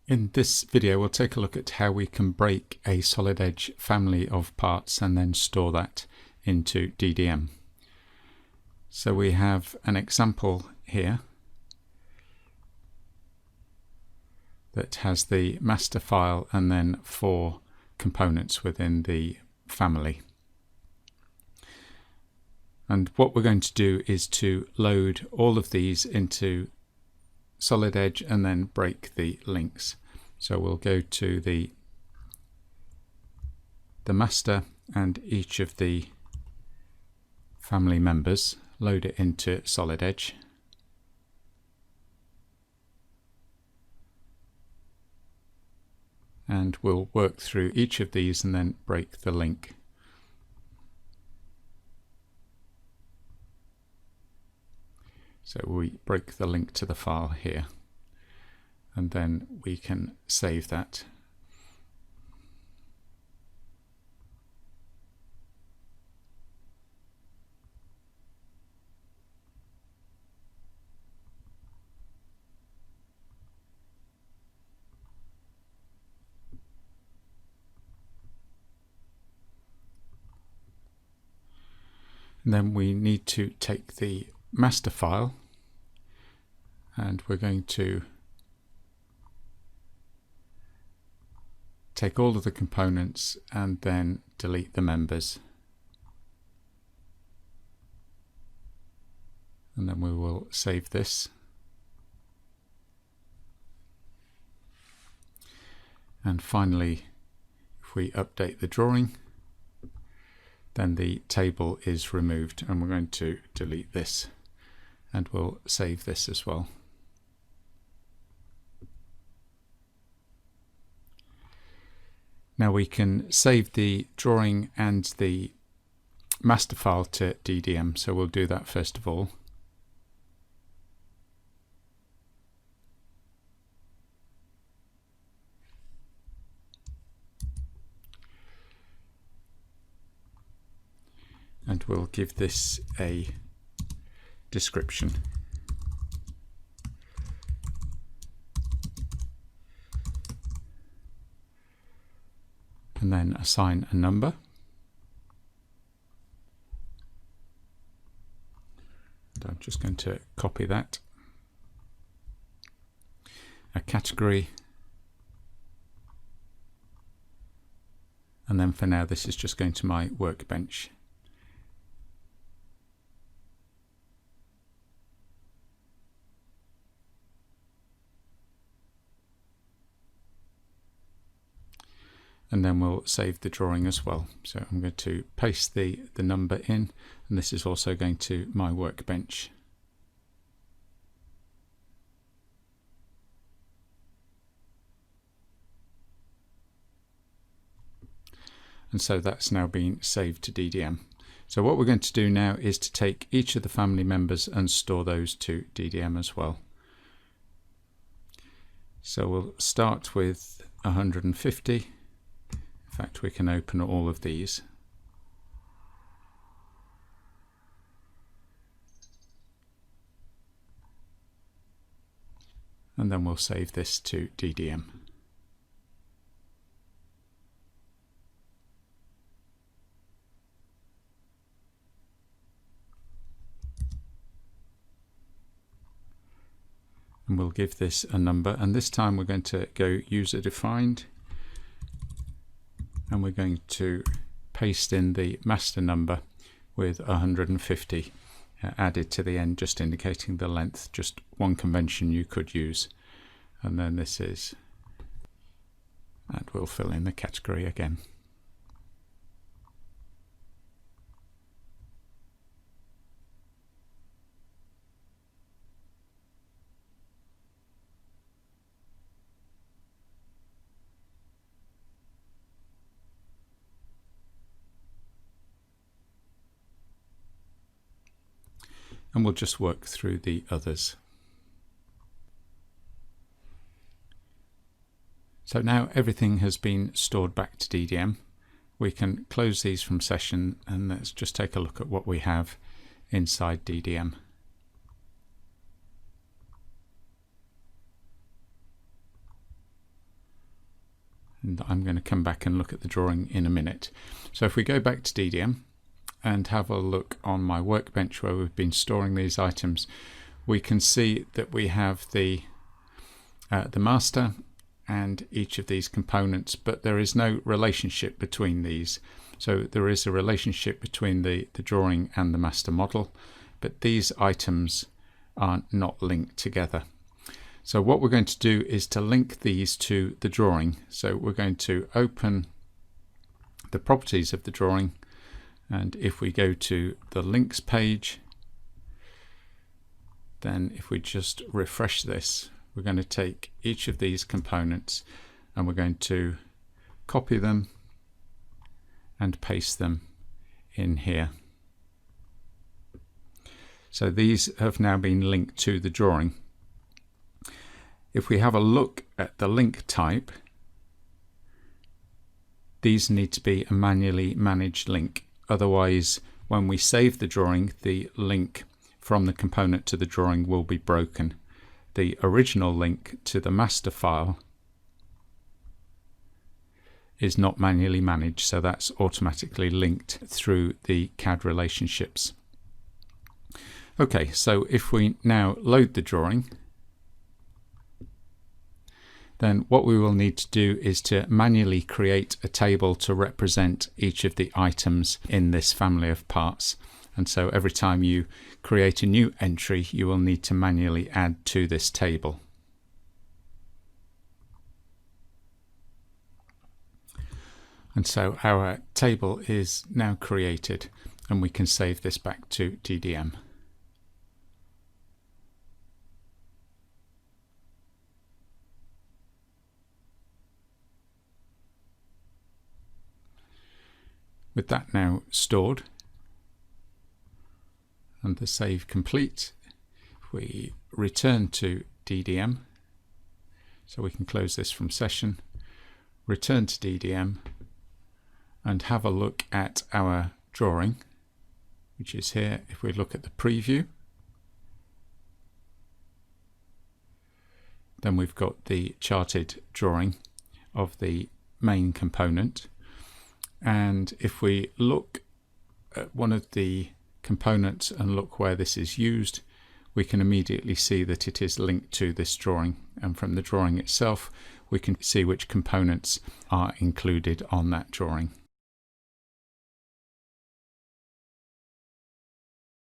In this video we'll take a look at how we can break a solid edge family of parts and then store that into DDM. So we have an example here that has the master file and then 4 components within the family. And what we're going to do is to load all of these into solid edge and then break the links. So we'll go to the master and each of the family members, load it into solid edge. And we'll work through each of these and then break the link. So we break the link to the file here, and then we can save that. And then we need to take the master file and we're going to take all of the components and then delete the members. And then we will save this. And finally, if we update the drawing, then the table is removed, and we're going to delete this and we'll save this as well. Now we can save the drawing and the master file to DDM, so we'll do that first of all. And we'll give this a description. And then assign a number. And I'm just going to copy that. A category. And then for now this is just going to my workbench. And then we'll save the drawing as well. So I'm going to paste the number in, and this is also going to my workbench. And so that's now been saved to DDM. So what we're going to do now is to take each of the family members and store those to DDM as well. So we'll start with 150. In fact, we can open all of these. And then we'll save this to DDM. And we'll give this a number, and this time we're going to go user defined. And we're going to paste in the master number with 150 added to the end, just indicating the length, just one convention you could use. And then this is, and we'll fill in the category again. And we'll just work through the others. So now everything has been stored back to DDM. We can close these from session, and let's just take a look at what we have inside DDM. And I'm going to come back and look at the drawing in a minute. So if we go back to DDM and have a look on my workbench where we've been storing these items, we can see that we have the master and each of these components, but there is no relationship between these. So there is a relationship between the drawing and the master model, but these items are not linked together. So what we're going to do is to link these to the drawing. So we're going to open the properties of the drawing, and if we go to the links page, then if we just refresh this, we're going to take each of these components and we're going to copy them and paste them in here. So these have now been linked to the drawing. If we have a look at the link type, these need to be a manually managed link. Otherwise, when we save the drawing, the link from the component to the drawing will be broken. The original link to the master file is not manually managed, so that's automatically linked through the CAD relationships. Okay, so if we now load the drawing, then what we will need to do is to manually create a table to represent each of the items in this family of parts. And so every time you create a new entry, you will need to manually add to this table. And so our table is now created, and we can save this back to DDM. With that now stored and the save complete, if we return to DDM, so we can close this from session, return to DDM and have a look at our drawing, which is here. If we look at the preview, then we've got the charted drawing of the main component. And if we look at one of the components and look where this is used, we can immediately see that it is linked to this drawing. And from the drawing itself, we can see which components are included on that drawing.